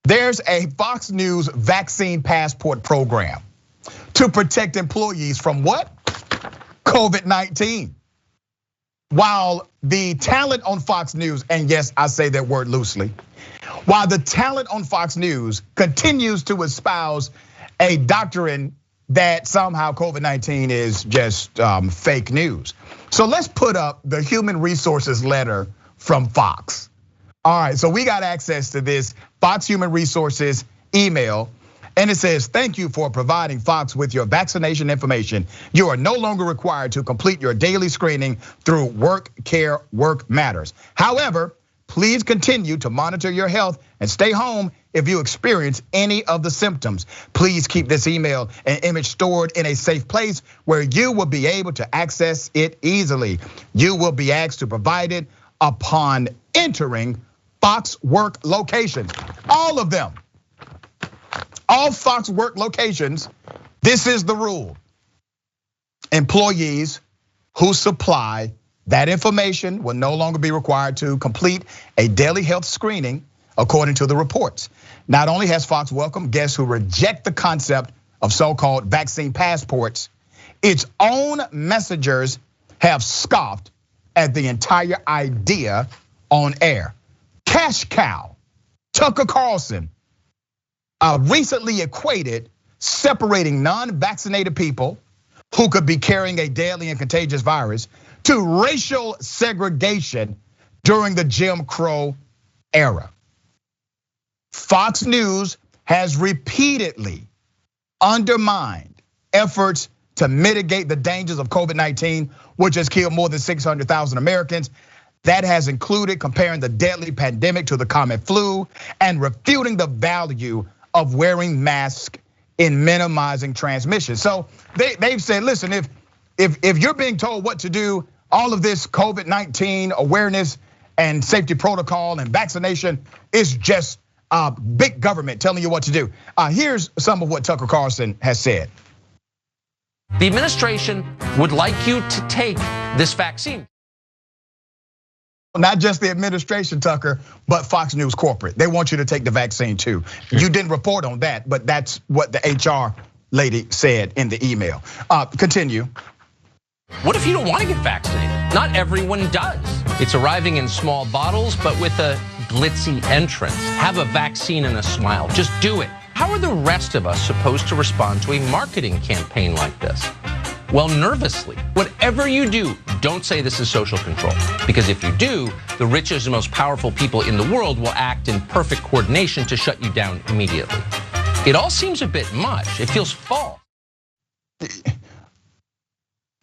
There's a Fox News vaccine passport program to protect employees from what? COVID-19. While the talent on Fox News, and yes, I say that word loosely, while the talent on Fox News continues to espouse a doctrine that somehow COVID-19 is just fake news. So let's put up the human resources letter from Fox. All right, so we got access to this Fox Human Resources email, and it says, thank you for providing Fox with your vaccination information. You are no longer required to complete your daily screening through Work Care Work Matters. However, please continue to monitor your health and stay home if you experience any of the symptoms. Please keep this email and image stored in a safe place where you will be able to access it easily. You will be asked to provide it upon entering Fox work locations. All of them. All Fox work locations, this is the rule. Employees who supply that information will no longer be required to complete a daily health screening, according to the reports. Not only has Fox welcomed guests who reject the concept of so-called vaccine passports, its own messengers have scoffed at the entire idea on air. Cash cow, Tucker Carlson, recently equated separating non-vaccinated people who could be carrying a deadly and contagious virus to racial segregation during the Jim Crow era. Fox News has repeatedly undermined efforts to mitigate the dangers of COVID-19, which has killed more than 600,000 Americans. That has included comparing the deadly pandemic to the common flu and refuting the value of wearing masks in minimizing transmission. So they've said, listen, if you're being told what to do, all of this COVID-19 awareness and safety protocol and vaccination is just big government telling you what to do. Here's some of what Tucker Carlson has said. The administration would like you to take this vaccine. Not just the administration, Tucker, but Fox News corporate. They want you to take the vaccine too. You didn't report on that, but that's what the HR lady said in the email. Continue. What if you don't want to get vaccinated? Not everyone does. It's arriving in small bottles, but with a glitzy entrance. Have a vaccine and a smile. Just do it. How are the rest of us supposed to respond to a marketing campaign like this? Well, nervously. Whatever you do, don't say this is social control. Because if you do, the richest and most powerful people in the world will act in perfect coordination to shut you down immediately. It all seems a bit much. It feels false.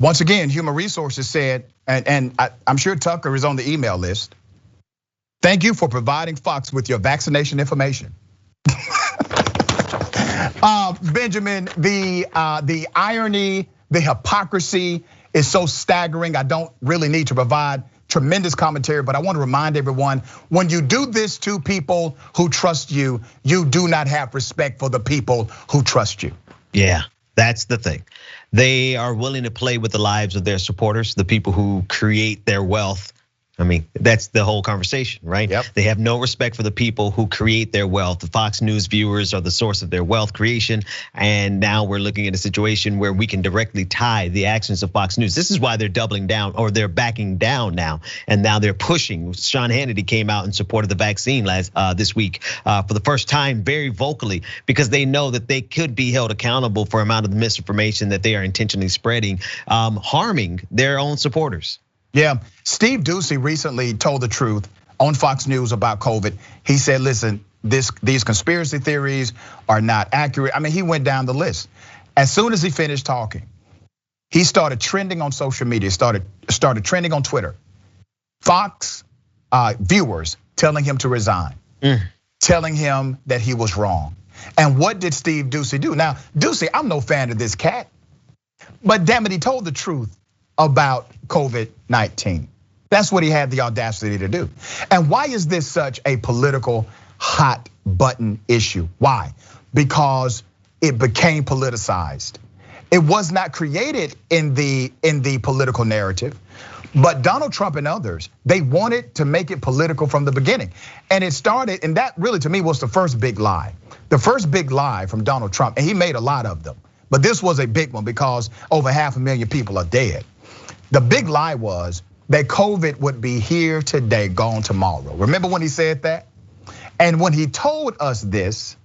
Once again, Human Resources said, and I'm sure Tucker is on the email list, thank you for providing Fox with your vaccination information. Benjamin, the irony, the hypocrisy is so staggering. I don't really need to provide tremendous commentary, but I want to remind everyone, when you do this to people who trust you, you do not have respect for the people who trust you. Yeah, that's the thing. They are willing to play with the lives of their supporters, the people who create their wealth. I mean, that's the whole conversation, right? Yep. They have no respect for the people who create their wealth. The Fox News viewers are the source of their wealth creation. And now we're looking at a situation where we can directly tie the actions of Fox News. This is why they're doubling down, or they're backing down now. And now they're pushing. Sean Hannity came out and supported the vaccine this week for the first time very vocally, because they know that they could be held accountable for amount of the misinformation that they are intentionally spreading, harming their own supporters. Yeah, Steve Doocy recently told the truth on Fox News about COVID. He said, listen, these conspiracy theories are not accurate. I mean, he went down the list. As soon as he finished talking, he started trending on social media, started trending on Twitter. Fox viewers telling him to resign, telling him that he was wrong. And what did Steve Doocy do? Now, Doocy, I'm no fan of this cat, but damn it, he told the truth about COVID-19. That's what he had the audacity to do. And why is this such a political hot button issue? Why? Because it became politicized. It was not created in the political narrative, But Donald Trump and others, they wanted to make it political from the beginning. And it started, and that really to me was the first big lie. The first big lie from Donald Trump, and he made a lot of them. But this was a big one because over 500,000 people are dead. The big lie was that COVID would be here today, gone tomorrow. Remember when he said that? And when he told us this,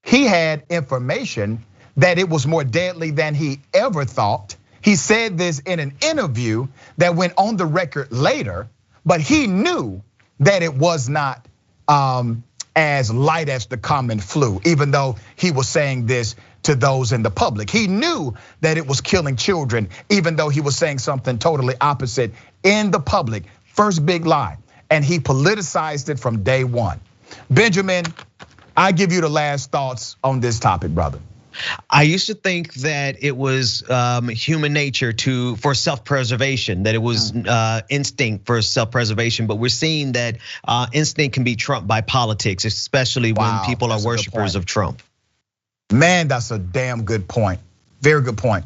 he had information that it was more deadly than he ever thought. He said this in an interview that went on the record later, but he knew that it was not as light as the common flu, even though he was saying this to those in the public. He knew that it was killing children, even though he was saying something totally opposite in the public. First big lie, and he politicized it from day one. Benjamin, I give you the last thoughts on this topic, brother. I used to think that it was human nature for self-preservation, that it was instinct for self-preservation, but we're seeing that instinct can be trumped by politics, especially when people are worshipers of Trump. Man, that's a damn good point. Very good point.